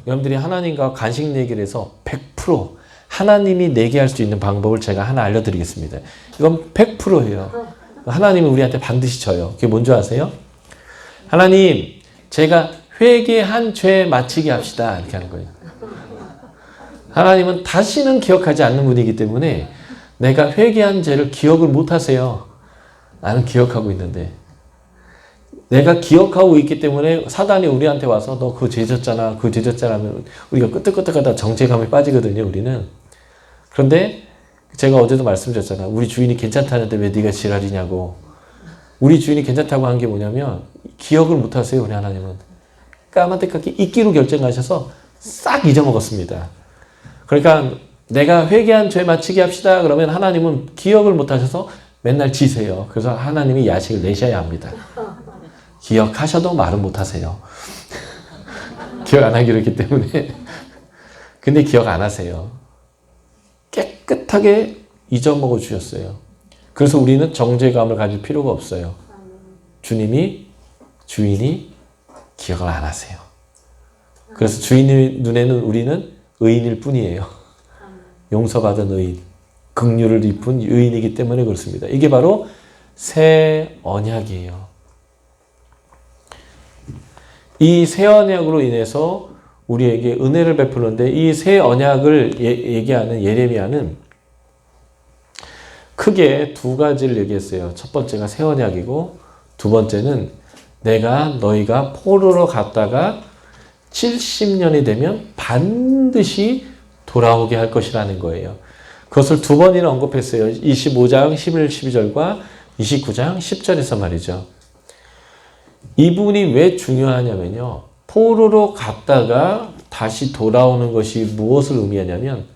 여러분들이 하나님과 간식 내기를 해서 100% 하나님이 내게 할 수 있는 방법을 제가 하나 알려드리겠습니다. 이건 100%예요. 하나님은 우리한테 반드시 져요. 그게 뭔지 아세요? 하나님, 제가 회개한 죄 마치게 합시다. 이렇게 하는 거예요. 하나님은 다시는 기억하지 않는 분이기 때문에 내가 회개한 죄를 기억을 못 하세요. 나는 기억하고 있는데. 내가 기억하고 있기 때문에 사단이 우리한테 와서 너 그거 죄 졌잖아. 그거 죄 졌잖아 하면 우리가 끄떡끄떡하다 정체감에 빠지거든요. 우리는. 그런데 제가 어제도 말씀드렸잖아. 우리 주인이 괜찮다는데 왜 네가 지랄이냐고. 우리 주인이 괜찮다고 한 게 뭐냐면 기억을 못 하세요. 우리 하나님은. 까마득하게 잊기로 결정하셔서 싹 잊어먹었습니다. 그러니까 내가 회개한 죄 마치게 합시다. 그러면 하나님은 기억을 못 하셔서 맨날 지세요. 그래서 하나님이 야식을 내셔야 합니다. 기억하셔도 말은 못 하세요. 기억 안 하기로 했기 때문에. 근데 기억 안 하세요. 깨끗하게 잊어먹어 주셨어요. 그래서 우리는 정죄감을 가질 필요가 없어요. 주인이 기억을 안 하세요. 그래서 주인의 눈에는 우리는 의인일 뿐이에요. 용서받은 의인, 긍휼을 입은 의인이기 때문에 그렇습니다. 이게 바로 새 언약이에요. 이 새 언약으로 인해서 우리에게 은혜를 베푸는데 이 새 언약을 얘기하는 예레미야는 크게 두 가지를 얘기했어요. 첫 번째가 새 언약이고 두 번째는 너희가 포로로 갔다가 70년이 되면 반드시 돌아오게 할 것이라는 거예요. 그것을 두 번이나 언급했어요. 25장 11, 12절과 29장 10절에서 말이죠. 이 부분이 왜 중요하냐면요. 포로로 갔다가 다시 돌아오는 것이 무엇을 의미하냐면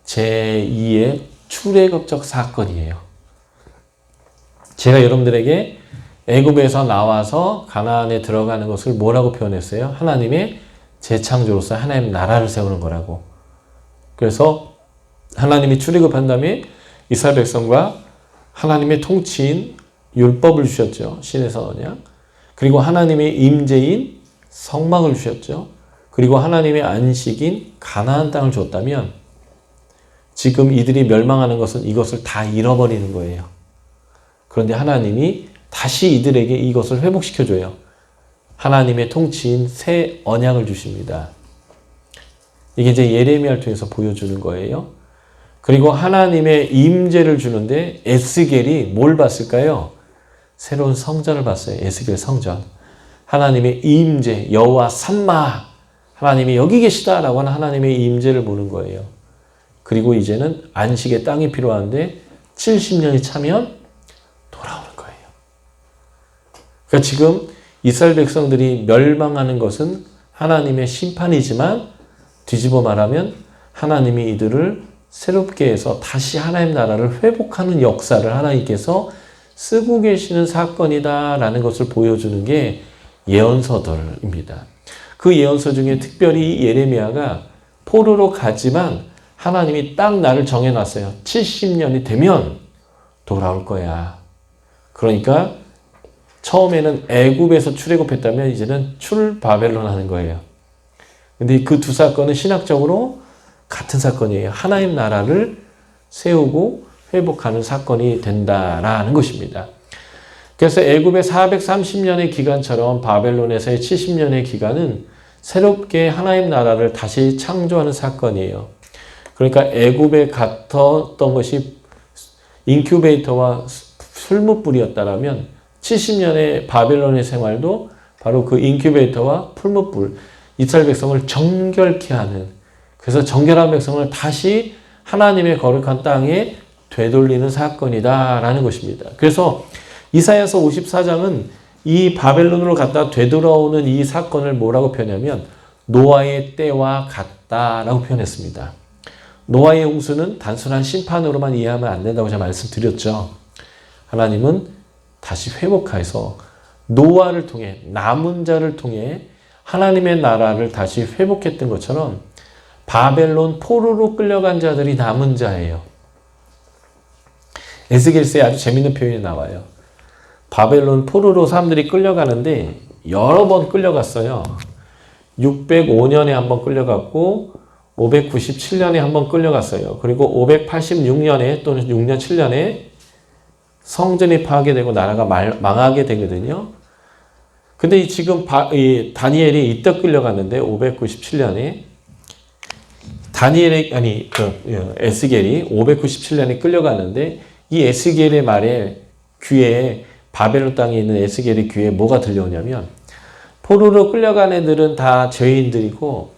제2의 출애굽적 사건이에요. 제가 여러분들에게 애굽에서 나와서 가나안에 들어가는 것을 뭐라고 표현했어요? 하나님의 재창조로서 하나님 나라를 세우는 거라고. 그래서 하나님이 출애굽한 다음에 이스라엘 백성과 하나님의 통치인 율법을 주셨죠. 신의 언약. 그리고 하나님의 임재인 성막을 주셨죠. 그리고 하나님의 안식인 가나안 땅을 줬다면 지금 이들이 멸망하는 것은 이것을 다 잃어버리는 거예요. 그런데 하나님이 다시 이들에게 이것을 회복시켜줘요. 하나님의 통치인 새 언약을 주십니다. 이게 이제 예레미야를 통해서 보여주는 거예요. 그리고 하나님의 임재를 주는데 에스겔이 뭘 봤을까요? 새로운 성전을 봤어요. 에스겔 성전. 하나님의 임재, 여호와 삼마, 하나님이 여기 계시다라고 하는 하나님의 임재를 보는 거예요. 그리고 이제는 안식의 땅이 필요한데 70년이 차면 돌아오는 거예요. 그러니까 지금 이스라엘 백성들이 멸망하는 것은 하나님의 심판이지만 뒤집어 말하면 하나님이 이들을 새롭게 해서 다시 하나님 나라를 회복하는 역사를 하나님께서 쓰고 계시는 사건이다라는 것을 보여주는 게 예언서들입니다. 그 예언서 중에 특별히 예레미야가 포로로 가지만 하나님이 딱 나를 정해놨어요. 70년이 되면 돌아올 거야. 그러니까 처음에는 애굽에서 출애굽했다면 이제는 출바벨론 하는 거예요. 근데 그 두 사건은 신학적으로 같은 사건이에요. 하나님 나라를 세우고 회복하는 사건이 된다라는 것입니다. 그래서 애굽의 430년의 기간처럼 바벨론에서의 70년의 기간은 새롭게 하나님 나라를 다시 창조하는 사건이에요. 그러니까 애굽에 갔던 것이 인큐베이터와 풀무불이었다면 70년의 바벨론의 생활도 바로 그 인큐베이터와 풀무불, 이스라엘 백성을 정결케 하는, 그래서 정결한 백성을 다시 하나님의 거룩한 땅에 되돌리는 사건이다라는 것입니다. 그래서 이사야서 54장은 이 바벨론으로 갔다 되돌아오는 이 사건을 뭐라고 표현하면 노아의 때와 같다라고 표현했습니다. 노아의 홍수는 단순한 심판으로만 이해하면 안 된다고 제가 말씀드렸죠. 하나님은 다시 회복해서 노아를 통해, 남은 자를 통해 하나님의 나라를 다시 회복했던 것처럼 바벨론 포로로 끌려간 자들이 남은 자예요. 에스겔서에 아주 재밌는 표현이 나와요. 바벨론 포로로 사람들이 끌려가는데 여러 번 끌려갔어요. 605년에 한번 끌려갔고 597년에 한번 끌려갔어요. 그리고 586년에 또는 6년 7년에 성전이 파괴되고 나라가 망하게 되거든요. 근데 지금 이 다니엘이 이때 끌려갔는데 597년에 에스겔이 597년에 끌려가는데 이 에스겔의 말에 귀에 바벨론 땅에 있는 에스겔의 귀에 뭐가 들려오냐면 포로로 끌려간 애들은 다 죄인들이고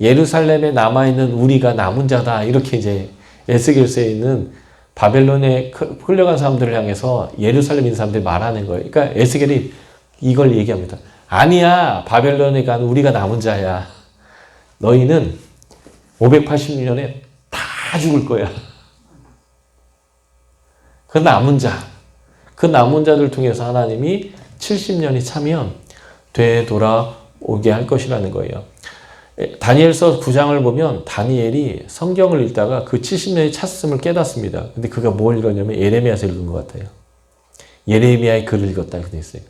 예루살렘에 남아있는 우리가 남은 자다. 이렇게 이제 에스겔서에 있는 바벨론에 끌려간 사람들을 향해서 예루살렘에 있는 사람들이 말하는 거예요. 그러니까 에스겔이 이걸 얘기합니다. 아니야. 바벨론에 간 우리가 남은 자야. 너희는 586년에 다 죽을 거야. 그 남은 자. 그 남은 자들 통해서 하나님이 70년이 차면 되돌아오게 할 것이라는 거예요. 다니엘서 9장을 보면 다니엘이 성경을 읽다가 그 70년이 찼음을 깨닫습니다. 근데 그가 뭘 읽었냐면 예레미야서 읽은 것 같아요. 예레미야의 글을 읽었다 그렇게 있어요.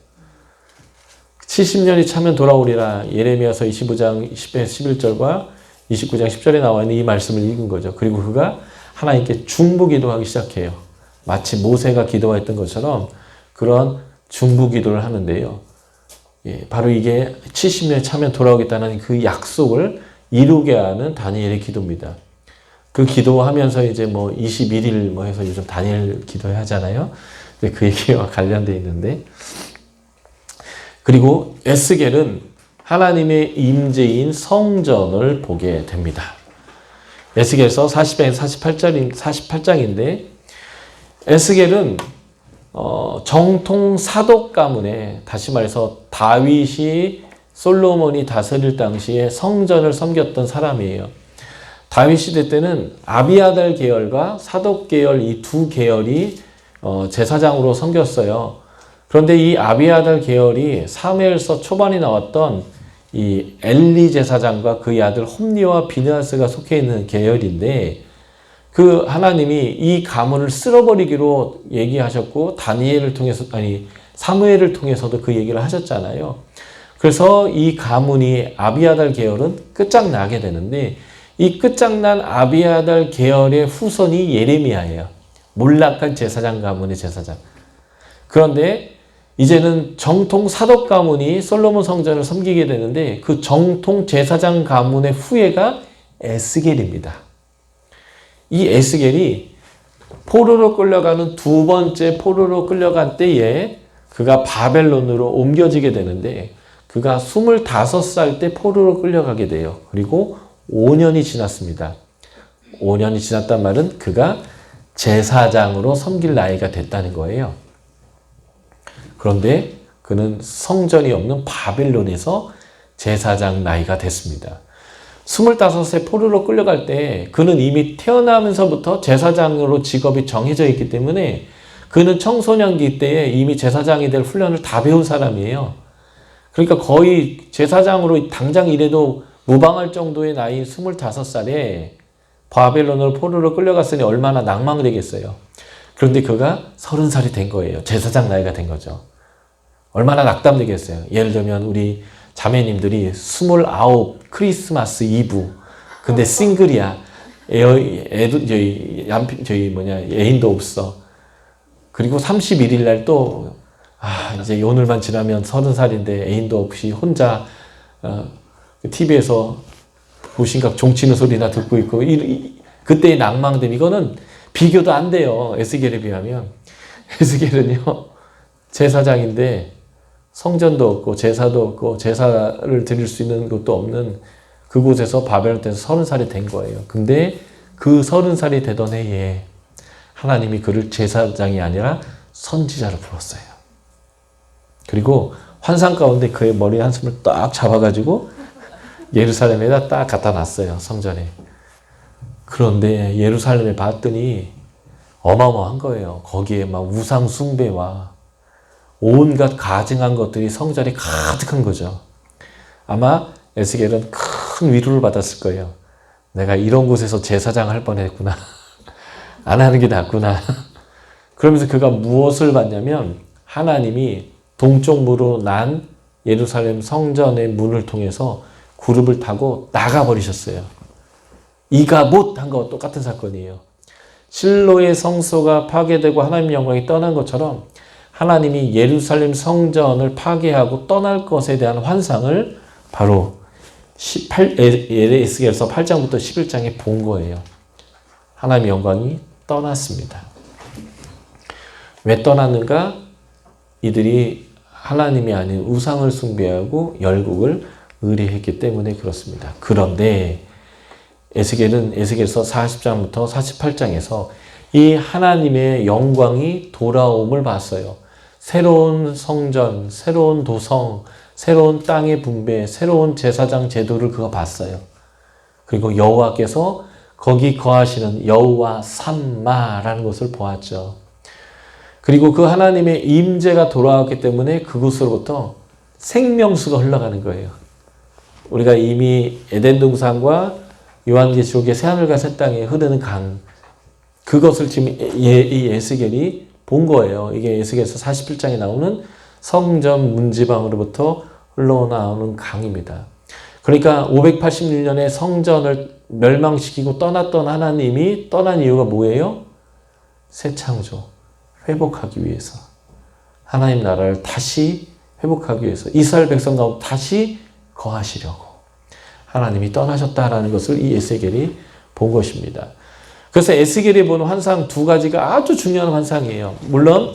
70년이 차면 돌아오리라. 예레미야서 25장 11절과 29장 10절에 나와 있는 이 말씀을 읽은 거죠. 그리고 그가 하나님께 중보기도하기 시작해요. 마치 모세가 기도했던 것처럼 그런 중보기도를 하는데요. 바로 이게 70년이 차면 돌아오겠다는 그 약속을 이루게 하는 다니엘의 기도입니다. 그 기도하면서 이제 21일 해서 요즘 다니엘 기도 하잖아요. 그 얘기와 관련되어 있는데, 그리고 에스겔은 하나님의 임재인 성전을 보게 됩니다. 에스겔서 48장인데 에스겔은 정통 사독 가문에, 다시 말해서 다윗이 솔로몬이 다스릴 당시에 성전을 섬겼던 사람이에요. 다윗 시대 때는 아비아달 계열과 사독 계열 이 두 계열이 제사장으로 섬겼어요. 그런데 이 아비아달 계열이 사무엘서 초반에 나왔던 이 엘리 제사장과 그의 아들 홈리와 비느하스가 속해 있는 계열인데, 그 하나님이 이 가문을 쓸어버리기로 얘기하셨고 다니엘을 통해서 사무엘을 통해서도 그 얘기를 하셨잖아요. 그래서 이 가문이 아비아달 계열은 끝장나게 되는데, 이 끝장난 아비아달 계열의 후손이 예레미야예요. 몰락한 제사장 가문의 제사장. 그런데 이제는 정통 사독 가문이 솔로몬 성전을 섬기게 되는데, 그 정통 제사장 가문의 후예가 에스겔입니다. 이 에스겔이 포로로 끌려가는 두 번째 포로로 끌려간 때에 그가 바벨론으로 옮겨지게 되는데, 그가 25살 때 포로로 끌려가게 돼요. 그리고 5년이 지났습니다. 5년이 지났단 말은 그가 제사장으로 섬길 나이가 됐다는 거예요. 그런데 그는 성전이 없는 바벨론에서 제사장 나이가 됐습니다. 25세 포로로 끌려갈 때 그는 이미 태어나면서부터 제사장으로 직업이 정해져 있기 때문에 그는 청소년기 때에 이미 제사장이 될 훈련을 다 배운 사람이에요. 그러니까 거의 제사장으로 당장 일해도 무방할 정도의 나이 25살에 바벨론으로 포로로 끌려갔으니 얼마나 낭망되겠어요. 그런데 그가 30살이 된 거예요. 제사장 나이가 된 거죠. 얼마나 낙담되겠어요. 예를 들면 우리 자매님들이 29 크리스마스 이브, 근데 싱글이야. 애인도 없어. 그리고 31일 날 또 이제 오늘만 지나면 30살인데 애인도 없이 혼자 TV에서 보신각 종치는 소리나 듣고 있고, 그때의 낭망됨, 이거는 비교도 안 돼요. 에스겔에 비하면. 에스겔은요, 제사장인데 성전도 없고 제사도 없고 제사를 드릴 수 있는 것도 없는 그곳에서 바벨론 때에서 30살이 된 거예요. 근데 그 30살이 되던 해에 하나님이 그를 제사장이 아니라 선지자로 불렀어요. 그리고 환상 가운데 그의 머리 한숨을 딱 잡아가지고 예루살렘에다 딱 갖다 놨어요. 성전에. 그런데 예루살렘에 봤더니 어마어마한 거예요. 거기에 막 우상 숭배와 온갖 가증한 것들이 성전에 가득한 거죠. 아마 에스겔은 큰 위로를 받았을 거예요. 내가 이런 곳에서 제사장 할 뻔했구나. 안 하는 게 낫구나. 그러면서 그가 무엇을 받냐면, 하나님이 동쪽 무로 난 예루살렘 성전의 문을 통해서 그룹을 타고 나가버리셨어요. 이가봇한 거와 똑같은 사건이에요. 실로의 성소가 파괴되고 하나님 영광이 떠난 것처럼 하나님이 예루살렘 성전을 파괴하고 떠날 것에 대한 환상을 바로 에스겔서 8장부터 11장에 본 거예요. 하나님의 영광이 떠났습니다. 왜 떠났는가? 이들이 하나님이 아닌 우상을 숭배하고 열국을 의뢰했기 때문에 그렇습니다. 그런데 에스겔은 에스겔서 40장부터 48장에서 이 하나님의 영광이 돌아옴을 봤어요. 새로운 성전, 새로운 도성, 새로운 땅의 분배, 새로운 제사장 제도를 그가 봤어요. 그리고 여호와께서 거기 거하시는 여호와 삼마라는 것을 보았죠. 그리고 그 하나님의 임재가 돌아왔기 때문에 그곳으로부터 생명수가 흘러가는 거예요. 우리가 이미 에덴 동산과 요한계시록의 새하늘과 새 땅에 흐르는 강, 그것을 지금 이 에스겔이 본 거예요. 이게 에스겔서 41장에 나오는 성전 문지방으로부터 흘러나오는 강입니다. 그러니까 586년에 성전을 멸망시키고 떠났던 하나님이 떠난 이유가 뭐예요? 새 창조, 회복하기 위해서. 하나님 나라를 다시 회복하기 위해서 이스라엘 백성 가운데 다시 거하시려고 하나님이 떠나셨다라는 것을 이 에스겔이 본 것입니다. 그래서 에스겔이 본 환상 두 가지가 아주 중요한 환상이에요. 물론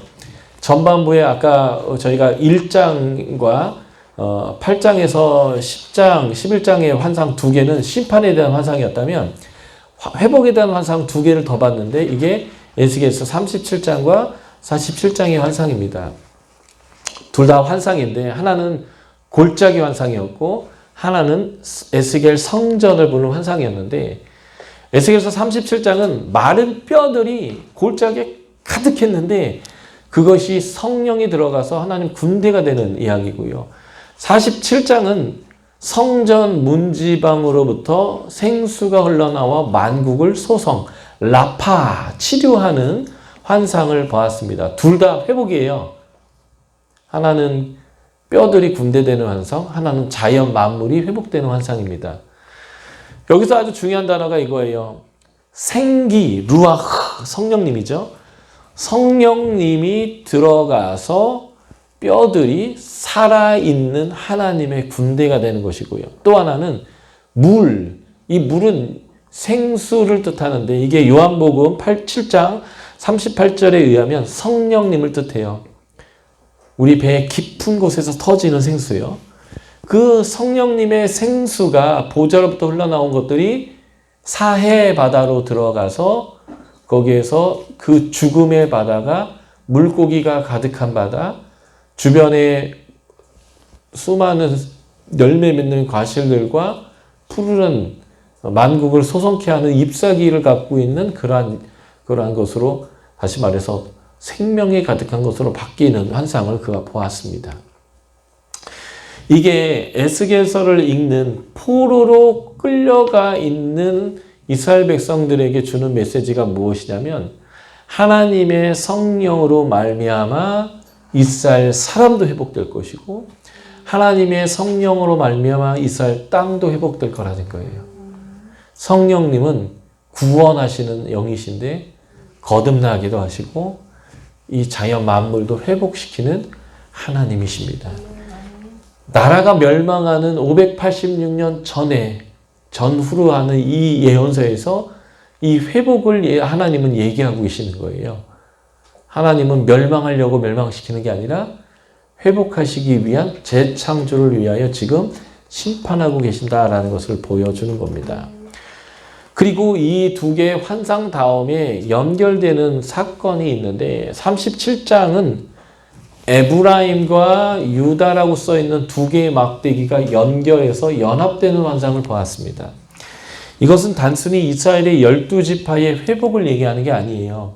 전반부에 아까 저희가 1장과 8장에서 10장, 11장의 환상 두 개는 심판에 대한 환상이었다면 회복에 대한 환상 두 개를 더 봤는데 이게 에스겔서 37장과 47장의 환상입니다. 둘 다 환상인데 하나는 골짜기 환상이었고 하나는 에스겔 성전을 보는 환상이었는데 에스겔서 37장은 마른 뼈들이 골짜기에 가득했는데 그것이 성령이 들어가서 하나님 군대가 되는 이야기고요. 47장은 성전 문지방으로부터 생수가 흘러나와 만국을 소성, 라파, 치료하는 환상을 보았습니다. 둘 다 회복이에요. 하나는 뼈들이 군대되는 환상, 하나는 자연 만물이 회복되는 환상입니다. 여기서 아주 중요한 단어가 이거예요. 생기, 루아흐, 성령님이죠. 성령님이 들어가서 뼈들이 살아있는 하나님의 군대가 되는 것이고요. 또 하나는 물, 이 물은 생수를 뜻하는데 이게 요한복음 7장 38절에 의하면 성령님을 뜻해요. 우리 배의 깊은 곳에서 터지는 생수요. 그 성령님의 생수가 보좌로부터 흘러나온 것들이 사해 바다로 들어가서 거기에서 그 죽음의 바다가 물고기가 가득한 바다, 주변에 수많은 열매 맺는 과실들과 푸르른 만국을 소성케 하는 잎사귀를 갖고 있는 그러한 것으로 다시 말해서 생명이 가득한 것으로 바뀌는 환상을 그가 보았습니다. 이게 에스겔서를 읽는 포로로 끌려가 있는 이스라엘 백성들에게 주는 메시지가 무엇이냐면 하나님의 성령으로 말미암아 이스라엘 사람도 회복될 것이고 하나님의 성령으로 말미암아 이스라엘 땅도 회복될 거라는 거예요. 성령님은 구원하시는 영이신데 거듭나기도 하시고 이 자연 만물도 회복시키는 하나님이십니다. 나라가 멸망하는 586년 전후로 하는 이 예언서에서 이 회복을 하나님은 얘기하고 계시는 거예요. 하나님은 멸망하려고 멸망시키는 게 아니라 회복하시기 위한 재창조를 위하여 지금 심판하고 계신다라는 것을 보여주는 겁니다. 그리고 이 두 개의 환상 다음에 연결되는 사건이 있는데 37장은 에브라임과 유다라고 써있는 두 개의 막대기가 연결해서 연합되는 환상을 보았습니다. 이것은 단순히 이스라엘의 12지파의 회복을 얘기하는 게 아니에요.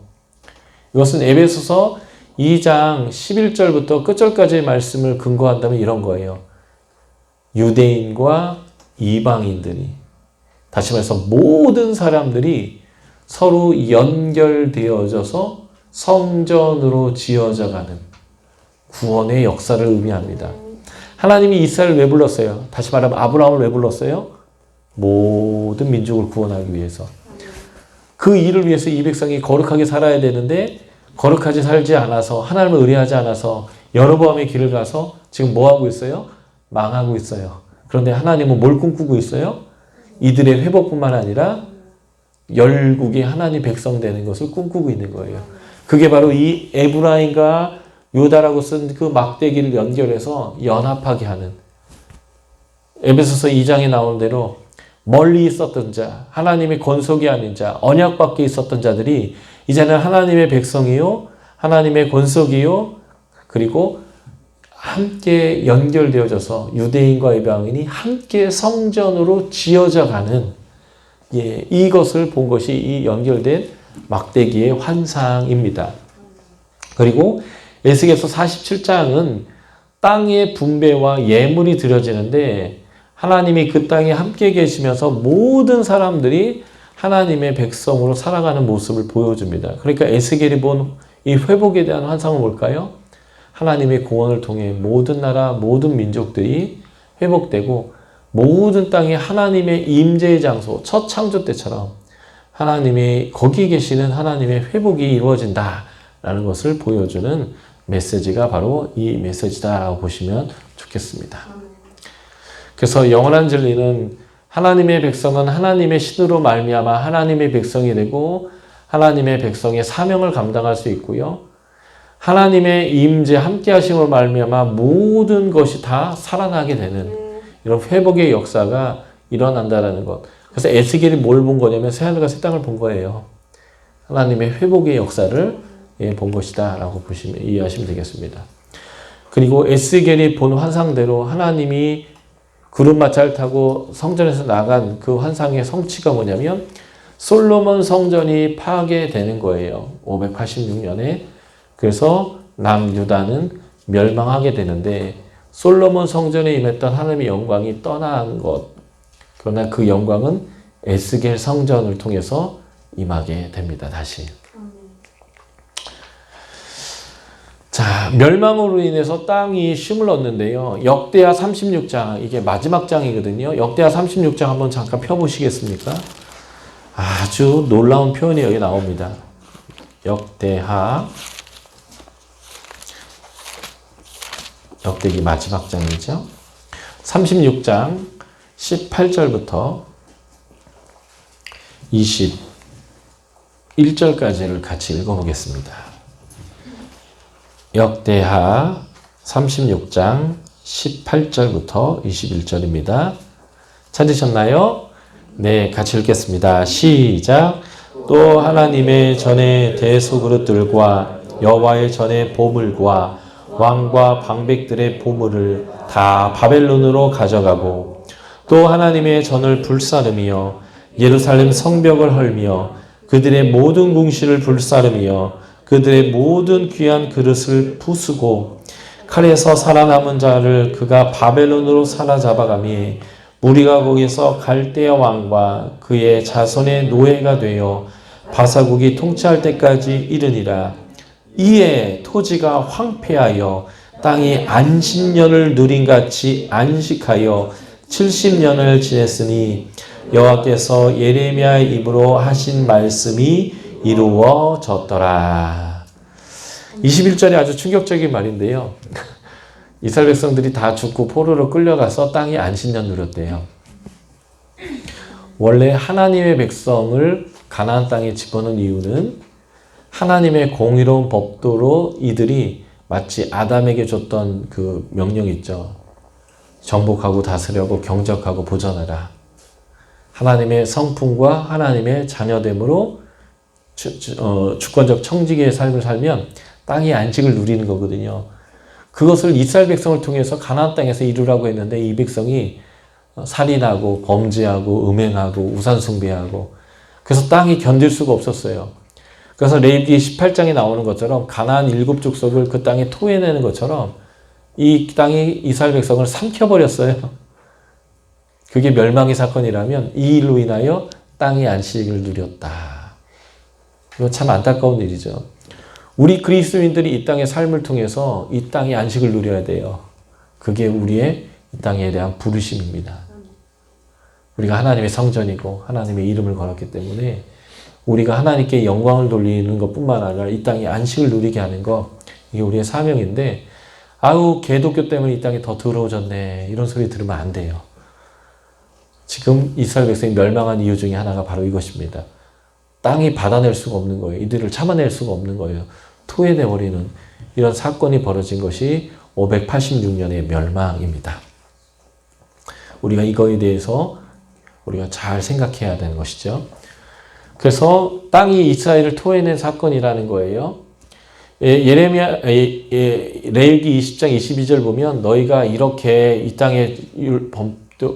이것은 에베소서 2장 11절부터 끝절까지의 말씀을 근거한다면 이런 거예요. 유대인과 이방인들이, 다시 말해서 모든 사람들이 서로 연결되어져서 성전으로 지어져 가는 구원의 역사를 의미합니다. 하나님이 이스라엘을 왜 불렀어요? 다시 말하면 아브라함을 왜 불렀어요? 모든 민족을 구원하기 위해서. 그 일을 위해서 이 백성이 거룩하게 살아야 되는데 거룩하게 살지 않아서 하나님을 의뢰하지 않아서 여로보암의 길을 가서 지금 뭐 하고 있어요? 망하고 있어요. 그런데 하나님은 뭘 꿈꾸고 있어요? 이들의 회복뿐만 아니라 열국이 하나님 백성 되는 것을 꿈꾸고 있는 거예요. 그게 바로 이 에브라임과 유다라고 쓴 그 막대기를 연결해서 연합하게 하는, 에베소서 2장에 나오는 대로 멀리 있었던 자, 하나님의 권속이 아닌 자, 언약 밖에 있었던 자들이 이제는 하나님의 백성이요, 하나님의 권속이요, 그리고 함께 연결되어져서 유대인과 이방인이 함께 성전으로 지어져 가는, 이것을 본 것이 이 연결된 막대기의 환상입니다. 그리고 에스겔서 47장은 땅의 분배와 예물이 드려지는데 하나님이 그 땅에 함께 계시면서 모든 사람들이 하나님의 백성으로 살아가는 모습을 보여줍니다. 그러니까 에스겔이 본 이 회복에 대한 환상은 뭘까요? 하나님의 구원을 통해 모든 나라, 모든 민족들이 회복되고 모든 땅에 하나님의 임재의 장소, 첫 창조 때처럼 하나님이 거기 계시는 하나님의 회복이 이루어진다라는 것을 보여주는 메시지가 바로 이 메시지다라고 보시면 좋겠습니다. 그래서 영원한 진리는 하나님의 백성은 하나님의 신으로 말미암아 하나님의 백성이 되고 하나님의 백성의 사명을 감당할 수 있고요. 하나님의 임재 함께 하심으로 말미암아 모든 것이 다 살아나게 되는 이런 회복의 역사가 일어난다라는 것. 그래서 에스겔이 뭘 본 거냐면 새하늘과 새 땅을 본 거예요. 하나님의 회복의 역사를 본 것이다 라고 보시면 이해하시면 되겠습니다. 그리고 에스겔이 본 환상대로 하나님이 구름마차를 타고 성전에서 나간 그 환상의 성취가 뭐냐면 솔로몬 성전이 파괴되는 거예요. 586년에. 그래서 남유다는 멸망하게 되는데 솔로몬 성전에 임했던 하나님의 영광이 떠난 것. 그러나 그 영광은 에스겔 성전을 통해서 임하게 됩니다. 다시. 자, 멸망으로 인해서 땅이 쉼을 얻는데요. 역대하 36장, 이게 마지막 장이거든요. 역대하 36장 한번 잠깐 펴보시겠습니까? 아주 놀라운 표현이 여기 나옵니다. 역대기 마지막 장이죠. 36장 18절부터 21절까지를 같이 읽어보겠습니다. 역대하 36장 18절부터 21절입니다. 찾으셨나요? 네, 같이 읽겠습니다. 시작. 또 하나님의 전에 대소그릇들과 여호와의 전에 보물과 왕과 방백들의 보물을 다 바벨론으로 가져가고 또 하나님의 전을 불사르며 예루살렘 성벽을 헐며 그들의 모든 궁실을 불사르며 그들의 모든 귀한 그릇을 부수고 칼에서 살아남은 자를 그가 바벨론으로 사로잡아가며 무리가 거기서 갈대아 왕과 그의 자손의 노예가 되어 바사국이 통치할 때까지 이르니라. 이에 토지가 황폐하여 땅이 안식년을 누린같이 안식하여 70년을 지냈으니 여호와께서 예레미야의 입으로 하신 말씀이 이루어졌더라. 21절이 아주 충격적인 말인데요. 이스라엘 백성들이 다 죽고 포로로 끌려가서 땅이 안식년 누렸대요. 원래 하나님의 백성을 가나안 땅에 집어넣은 이유는 하나님의 공의로운 법도로 이들이 마치 아담에게 줬던 그 명령 있죠. 정복하고 다스려고 경적하고 보전하라. 하나님의 성품과 하나님의 자녀됨으로 주권적 청지기의 삶을 살면 땅이 안식을 누리는 거거든요. 그것을 이스라엘 백성을 통해서 가나안 땅에서 이루라고 했는데 이 백성이 살인하고 범죄하고 음행하고 우상 숭배하고 그래서 땅이 견딜 수가 없었어요. 그래서 레위기 18장에 나오는 것처럼 가나안 7족속을 그 땅에 토해내는 것처럼 이 땅이 이스라엘 백성을 삼켜버렸어요. 그게 멸망의 사건이라면 이 일로 인하여 땅이 안식을 누렸다. 이거 참 안타까운 일이죠. 우리 그리스도인들이 이 땅의 삶을 통해서 이 땅의 안식을 누려야 돼요. 그게 우리의 이 땅에 대한 부르심입니다. 우리가 하나님의 성전이고 하나님의 이름을 걸었기 때문에 우리가 하나님께 영광을 돌리는 것뿐만 아니라 이 땅에 안식을 누리게 하는 것, 이게 우리의 사명인데, 아우 개독교 때문에 이 땅이 더 더러워졌네 이런 소리 들으면 안 돼요. 지금 이스라엘 백성이 멸망한 이유 중에 하나가 바로 이것입니다. 땅이 받아낼 수가 없는 거예요. 이들을 참아낼 수가 없는 거예요. 토해내버리는 이런 사건이 벌어진 것이 586년의 멸망입니다. 우리가 이거에 대해서 우리가 잘 생각해야 되는 것이죠. 그래서 땅이 이스라엘을 토해낸 사건이라는 거예요. 예레미야 레위기 20장 22절 보면 너희가 이렇게 이 땅의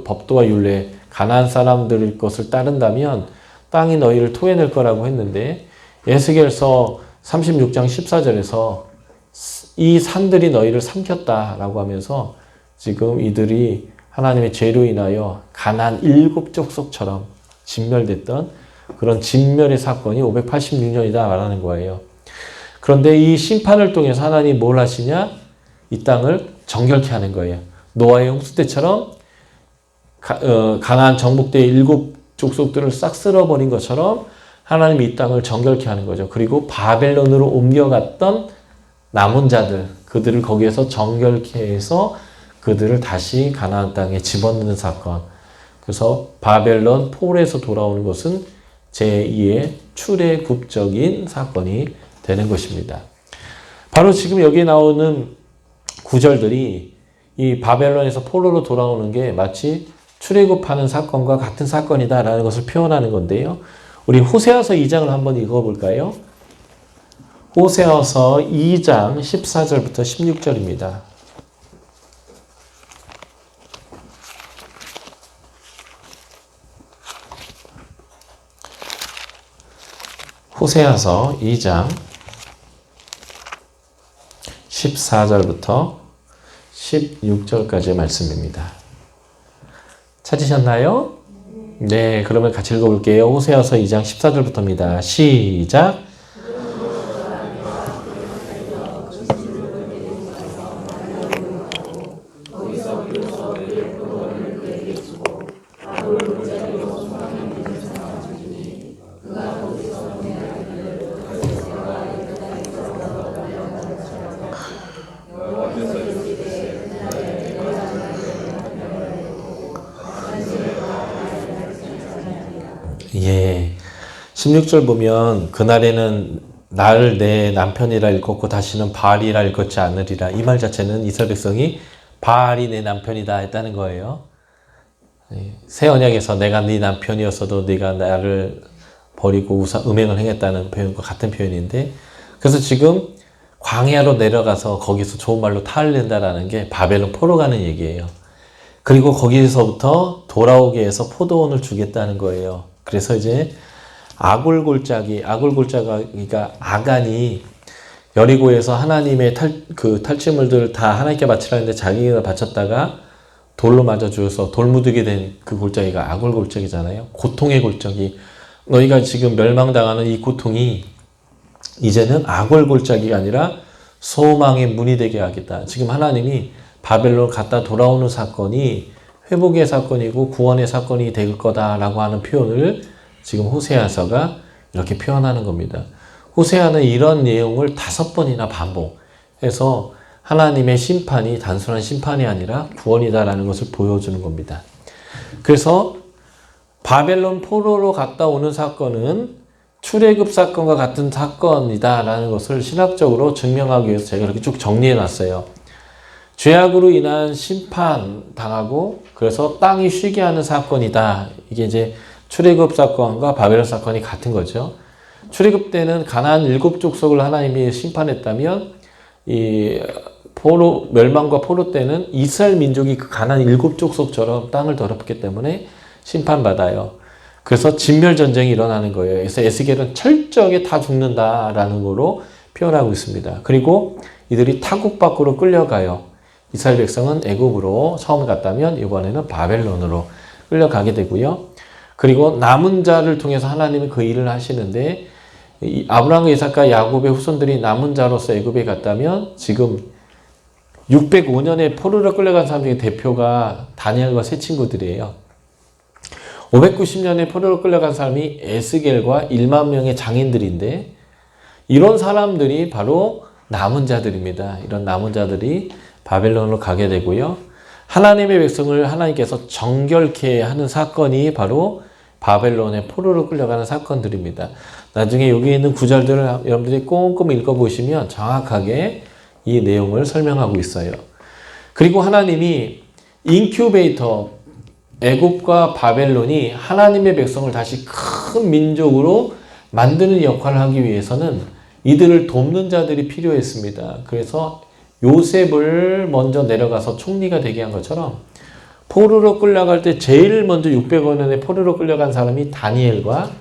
법도와 율례 가나안 사람들의 것을 따른다면 땅이 너희를 토해낼 거라고 했는데 에스겔서 36장 14절에서 이 산들이 너희를 삼켰다라고 하면서 지금 이들이 하나님의 죄로 인하여 가나안 7족속처럼 진멸됐던 그런 진멸의 사건이 586년이다 말하는 거예요. 그런데 이 심판을 통해서 하나님이 뭘 하시냐? 이 땅을 정결케 하는 거예요. 노아의 홍수 때처럼 가나안 정복대의 7족속들을 싹 쓸어버린 것처럼 하나님이 이 땅을 정결케 하는 거죠. 그리고 바벨론으로 옮겨갔던 남은 자들, 그들을 거기에서 정결케 해서 그들을 다시 가나안 땅에 집어넣는 사건. 그래서 바벨론 폴에서 돌아오는 것은 제2의 출애굽적인 사건이 되는 것입니다. 바로 지금 여기 나오는 구절들이 이 바벨론에서 폴로로 돌아오는 게 마치 출애굽하는 사건과 같은 사건이다라는 것을 표현하는 건데요. 우리 호세아서 2장을 한번 읽어볼까요? 호세아서 2장 14절부터 16절입니다. 호세아서 2장 14절부터 16절까지의 말씀입니다. 찾으셨나요? 네, 그러면 같이 읽어볼게요. 호세아서 2장 14절부터입니다. 시작! 예. 16절 보면 그날에는 나를 내 남편이라 일컫고 다시는 바알이라 일컫지 않으리라. 이 말 자체는 이스라엘 백성이 바알이 내 남편이다 했다는 거예요. 새 언약에서 내가 네 남편이었어도 네가 나를 버리고 음행을 행했다는 표현과 같은 표현인데, 그래서 지금 광야로 내려가서 거기서 좋은 말로 탈을 낸다라는 게 바벨론 포로 가는 얘기예요. 그리고 거기서부터 돌아오게 해서 포도원을 주겠다는 거예요. 그래서 이제 아굴골짜기가 아간이 여리고에서 하나님의 탈취물들을 다 하나님께 바치라 했는데 자기가 바쳤다가 돌로 맞아 죽어서 돌무드게 된 그 골짜기가 아굴골짜기잖아요. 고통의 골짜기. 너희가 지금 멸망당하는 이 고통이 이제는 아굴골짜기가 아니라 소망의 문이 되게 하겠다. 지금 하나님이 바벨론 갔다 돌아오는 사건이 회복의 사건이고 구원의 사건이 될 거다라고 하는 표현을 지금 호세아서가 이렇게 표현하는 겁니다. 호세아는 이런 내용을 5번이나 반복해서 하나님의 심판이 단순한 심판이 아니라 구원이다라는 것을 보여주는 겁니다. 그래서 바벨론 포로로 갔다 오는 사건은 출애굽 사건과 같은 사건이다라는 것을 신학적으로 증명하기 위해서 제가 이렇게 쭉 정리해 놨어요. 죄악으로 인한 심판 당하고 그래서 땅이 쉬게 하는 사건이다. 이게 이제 출애굽 사건과 바벨론 사건이 같은 거죠. 출애굽 때는 가나안 7족속을 하나님이 심판했다면 이 포로 멸망과 포로 때는 이스라엘 민족이 그 가나안 7족속처럼 땅을 더럽혔기 때문에 심판받아요. 그래서 진멸 전쟁이 일어나는 거예요. 그래서 에스겔은 철저하게 다 죽는다라는 거로 표현하고 있습니다. 그리고 이들이 타국 밖으로 끌려가요. 이스라엘 백성은 애굽으로 처음 갔다면 이번에는 바벨론으로 끌려가게 되고요. 그리고 남은 자를 통해서 하나님은 그 일을 하시는데 아브라함과 이삭과 야곱의 후손들이 남은 자로서 애굽에 갔다면 지금 605년에 포로로 끌려간 사람 중에 대표가 다니엘과 세 친구들이에요. 590년에 포로로 끌려간 사람이 에스겔과 1만 명의 장인들인데 이런 사람들이 바로 남은 자들입니다. 이런 남은 자들이 바벨론으로 가게 되고요. 하나님의 백성을 하나님께서 정결케 하는 사건이 바로 바벨론의 포로로 끌려가는 사건들입니다. 나중에 여기 있는 구절들을 여러분들이 꼼꼼히 읽어보시면 정확하게 이 내용을 설명하고 있어요. 그리고 하나님이 인큐베이터, 애굽과 바벨론이 하나님의 백성을 다시 큰 민족으로 만드는 역할을 하기 위해서는 이들을 돕는 자들이 필요했습니다. 그래서 요셉을 먼저 내려가서 총리가 되게 한 것처럼 포로로 끌려갈 때 제일 먼저 600원의 포로로 끌려간 사람이 다니엘과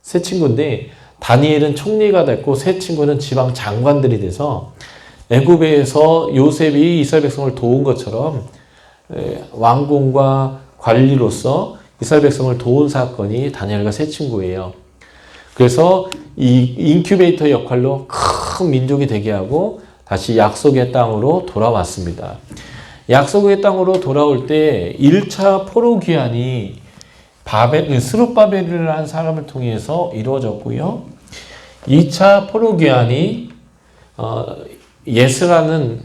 세 친구인데 다니엘은 총리가 됐고 세 친구는 지방 장관들이 돼서 애굽에서 요셉이 이스라엘 백성을 도운 것처럼 왕궁과 관리로서 이스라엘 백성을 도운 사건이 다니엘과 세 친구예요. 그래서 이 인큐베이터 역할로 큰 민족이 되게 하고 다시 약속의 땅으로 돌아왔습니다. 약속의 땅으로 돌아올 때 1차 포로 귀환이 스룹바벨이라는 사람을 통해서 이루어졌고요. 2차 포로 귀환이 예스라는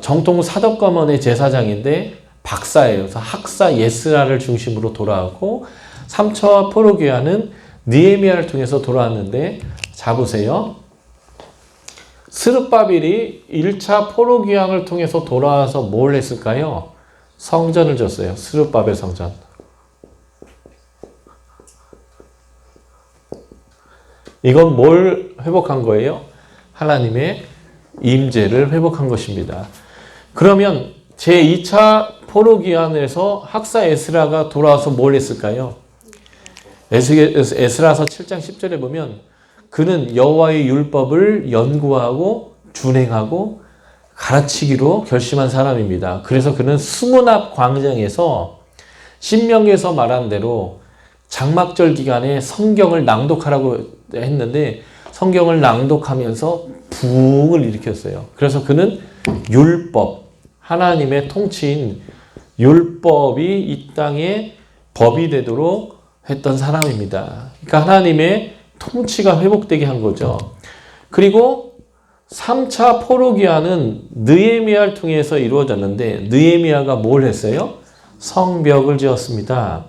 정통 사덕가문의 제사장인데 박사예요. 그래서 학사 예스라를 중심으로 돌아왔고 3차 포로 귀환은 느헤미야를 통해서 돌아왔는데 자 보세요. 스룹바벨이 1차 포로 귀환을 통해서 돌아와서 뭘 했을까요? 성전을 졌어요. 스룹바벨 성전. 이건 뭘 회복한 거예요? 하나님의 임재를 회복한 것입니다. 그러면 제2차 포로 귀환에서 학사 에스라가 돌아와서 뭘 했을까요? 에스라서 7장 10절에 보면 그는 여호와의 율법을 연구하고 준행하고 가르치기로 결심한 사람입니다. 그래서 그는 수문앞 광장에서 신명기에서 말한 대로 장막절 기간에 성경을 낭독하라고 했는데 성경을 낭독하면서 부흥을 일으켰어요. 그래서 그는 율법, 하나님의 통치인 율법이 이 땅에 법이 되도록 했던 사람입니다. 그러니까 하나님의 통치가 회복되게 한 거죠. 그리고 3차 포로 귀환은 느헤미야를 통해서 이루어졌는데 느헤미야가 뭘 했어요? 성벽을 지었습니다.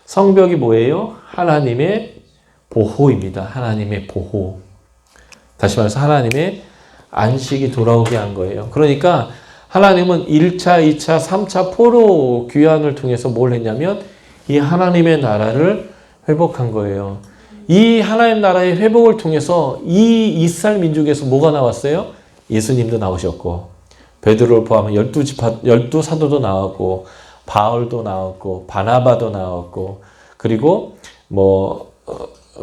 성벽이 뭐예요? 하나님의 보호입니다. 하나님의 보호. 다시 말해서 하나님의 안식이 돌아오게 한 거예요. 그러니까 하나님은 1차, 2차, 3차 포로 귀환을 통해서 뭘 했냐면 이 하나님의 나라를 회복한 거예요. 이 하나님 나라의 회복을 통해서 이 이스라엘 민족에서 뭐가 나왔어요? 예수님도 나오셨고 베드로를 포함한 12 사도도 나왔고 바울도 나왔고 바나바도 나왔고 그리고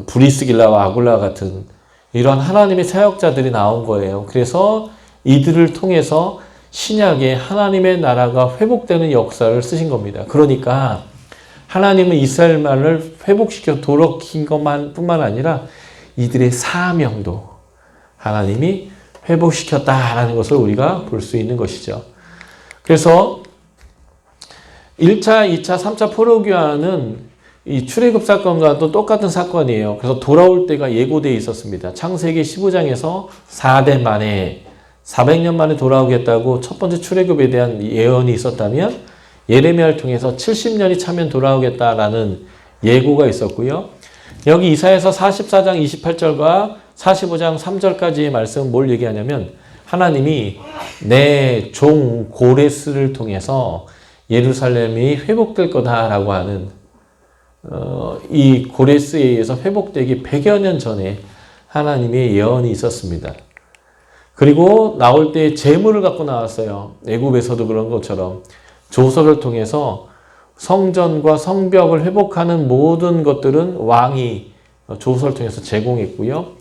브리스길라와 아굴라 같은 이런 하나님의 사역자들이 나온 거예요. 그래서 이들을 통해서 신약에 하나님의 나라가 회복되는 역사를 쓰신 겁니다. 그러니까 하나님은 이스라엘만을 회복시켜 돌이킨 것뿐만 아니라 이들의 사명도 하나님이 회복시켰다라는 것을 우리가 볼 수 있는 것이죠. 그래서 1차, 2차, 3차 포로 귀환은 이 출애굽 사건과도 똑같은 사건이에요. 그래서 돌아올 때가 예고되어 있었습니다. 창세기 15장에서 4대 만에 400년 만에 돌아오겠다고 첫 번째 출애굽에 대한 예언이 있었다면 예레미야를 통해서 70년이 차면 돌아오겠다라는 예고가 있었고요. 여기 이사야서 44장 28절과 45장 3절까지의 말씀은 뭘 얘기하냐면 하나님이 내 종 고레스를 통해서 예루살렘이 회복될 거다라고 하는 이 고레스에 의해서 회복되기 100여 년 전에 하나님의 예언이 있었습니다. 그리고 나올 때 재물을 갖고 나왔어요. 애굽에서도 그런 것처럼 조서를 통해서 성전과 성벽을 회복하는 모든 것들은 왕이 조서를 통해서 제공했고요.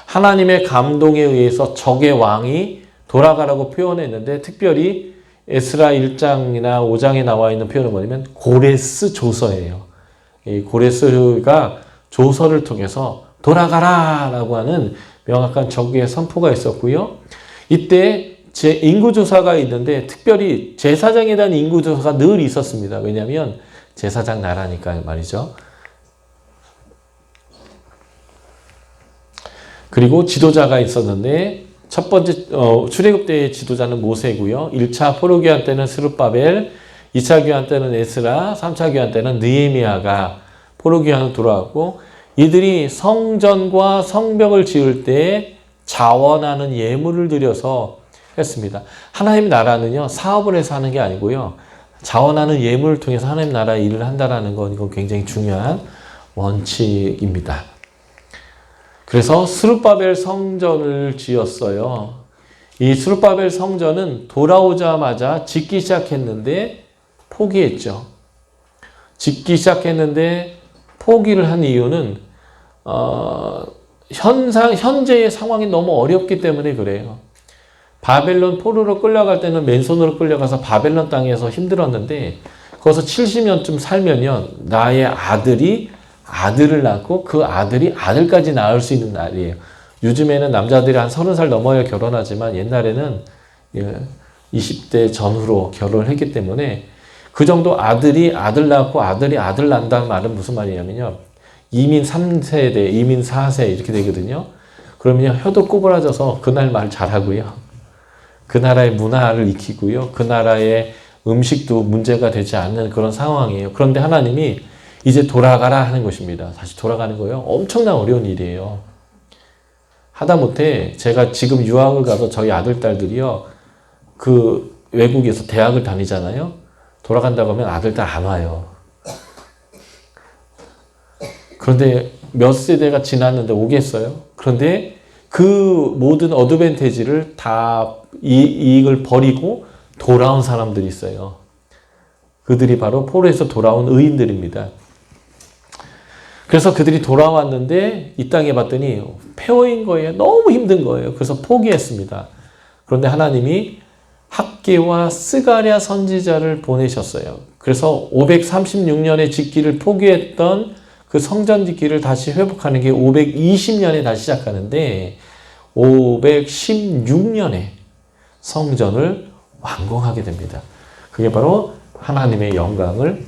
하나님의 감동에 의해서 적의 왕이 돌아가라고 표현했는데 특별히 에스라 1장이나 5장에 나와 있는 표현은 뭐냐면 고레스 조서예요. 이 고레스가 조서를 통해서 돌아가라 라고 하는 명확한 적의 선포가 있었고요. 이때 제 인구조사가 있는데 특별히 제사장에 대한 인구조사가 늘 있었습니다. 왜냐하면 제사장 나라니까 말이죠. 그리고 지도자가 있었는데 첫 번째 출애굽 때의 지도자는 모세고요. 1차 포로기한 때는 스룹바벨, 2차 귀환 때는 에스라, 3차 귀환 때는 느헤미야가 포로기환으로 돌아왔고, 이들이 성전과 성벽을 지을 때 자원하는 예물을 드려서 했습니다. 하나님 나라는요, 사업을 해서 하는 게 아니고요, 자원하는 예물을 통해서 하나님 나라 일을 한다라는 건 이건 굉장히 중요한 원칙입니다. 그래서 스룹바벨 성전을 지었어요. 이 스룹바벨 성전은 돌아오자마자 짓기 시작했는데 포기했죠. 짓기 시작했는데 포기를 한 이유는 현재의 상황이 너무 어렵기 때문에 그래요. 바벨론 포로로 끌려갈 때는 맨손으로 끌려가서 바벨론 땅에서 힘들었는데 거기서 70년쯤 살면요, 나의 아들이 아들을 낳고 그 아들이 아들까지 낳을 수 있는 날이에요. 요즘에는 남자들이 한 30살 넘어야 결혼하지만 옛날에는 20대 전후로 결혼을 했기 때문에 그 정도 아들이 아들 낳고 아들이 아들 낳는다는 말은 무슨 말이냐면요, 이민 3세대, 이민 4세 이렇게 되거든요. 그러면 혀도 꼬부라져서 그날 말 잘하고요, 그 나라의 문화를 익히고요, 그 나라의 음식도 문제가 되지 않는 그런 상황이에요. 그런데 하나님이 이제 돌아가라 하는 것입니다. 다시 돌아가는 거예요. 엄청난 어려운 일이에요. 하다못해 제가 지금 유학을 가서 저희 아들, 딸들이요, 그 외국에서 대학을 다니잖아요. 돌아간다고 하면 아들, 딸 안 와요. 그런데 몇 세대가 지났는데 오겠어요? 그런데 그 모든 어드밴티지를 다 이익을 버리고 돌아온 사람들이 있어요. 그들이 바로 포로에서 돌아온 의인들입니다. 그래서 그들이 돌아왔는데 이 땅에 봤더니 폐허인 거예요. 너무 힘든 거예요. 그래서 포기했습니다. 그런데 하나님이 학개와 스가랴 선지자를 보내셨어요. 그래서 536년에 짓기를 포기했던 그 성전 짓기를 다시 회복하는 게 520년에 다시 시작하는데 516년에 성전을 완공하게 됩니다. 그게 바로 하나님의 영광을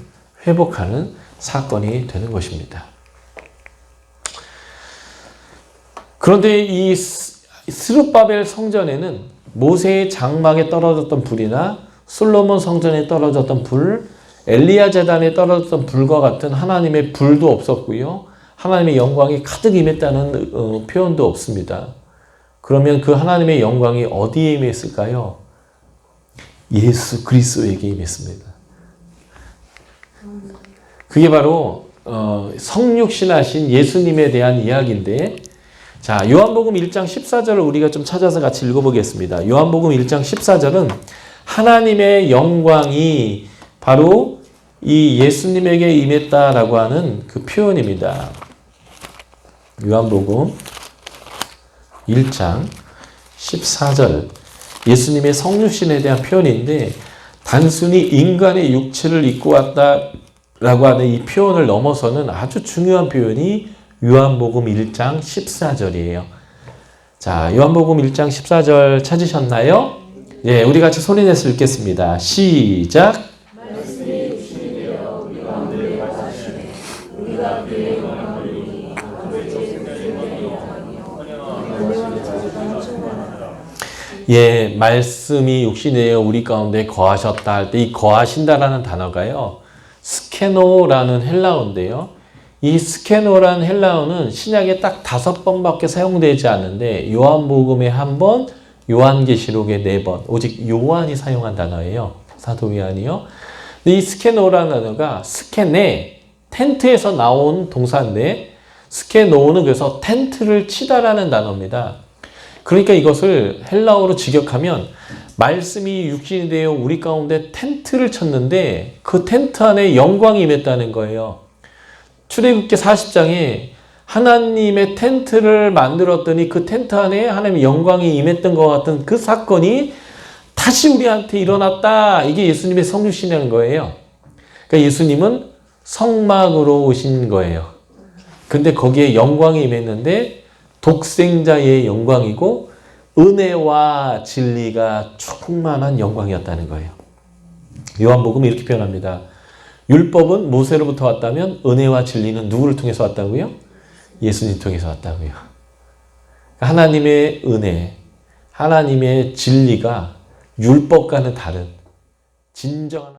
회복하는 사건이 되는 것입니다. 그런데 이 스룹바벨 성전에는 모세의 장막에 떨어졌던 불이나 솔로몬 성전에 떨어졌던 불, 엘리야 제단에 떨어졌던 불과 같은 하나님의 불도 없었고요, 하나님의 영광이 가득 임했다는 표현도 없습니다. 그러면 그 하나님의 영광이 어디에 임했을까요? 예수 그리스도에게 임했습니다. 그게 바로 성육신하신 예수님에 대한 이야기인데, 자, 요한복음 1장 14절을 우리가 좀 찾아서 같이 읽어보겠습니다. 요한복음 1장 14절은 하나님의 영광이 바로 이 예수님에게 임했다라고 하는 그 표현입니다. 요한복음 1장 14절, 예수님의 성육신에 대한 표현인데 단순히 인간의 육체를 입고 왔다라고 하는 이 표현을 넘어서는 아주 중요한 표현이 요한복음 1장 14절이에요. 자, 요한복음 1장 14절 찾으셨나요? 예, 우리 같이 소리내서 읽겠습니다. 시작. 예, 말씀이 육신이 되어 우리 가운데 거하셨다 할 때 이 거하신다라는 단어가요, 스케노라는 헬라어인데요. 이 스케노라는 헬라어는 신약에 딱 5번밖에 사용되지 않는데 요한복음에 1번, 요한계시록에 4번, 오직 요한이 사용한 단어예요. 사도 요한이요. 이 스케노라는 단어가 스케네, 텐트에서 나온 동사인데 스케노는 그래서 텐트를 치다라는 단어입니다. 그러니까 이것을 헬라어로 직역하면 말씀이 육신이 되어 우리 가운데 텐트를 쳤는데 그 텐트 안에 영광이 임했다는 거예요. 출애굽기 40장에 하나님의 텐트를 만들었더니 그 텐트 안에 하나님의 영광이 임했던 것 같은 그 사건이 다시 우리한테 일어났다. 이게 예수님의 성육신이라는 거예요. 그러니까 예수님은 성막으로 오신 거예요. 근데 거기에 영광이 임했는데 독생자의 영광이고 은혜와 진리가 충만한 영광이었다는 거예요. 요한복음은 이렇게 표현합니다. 율법은 모세로부터 왔다면 은혜와 진리는 누구를 통해서 왔다고요? 예수님 통해서 왔다고요. 하나님의 은혜, 하나님의 진리가 율법과는 다른 진정한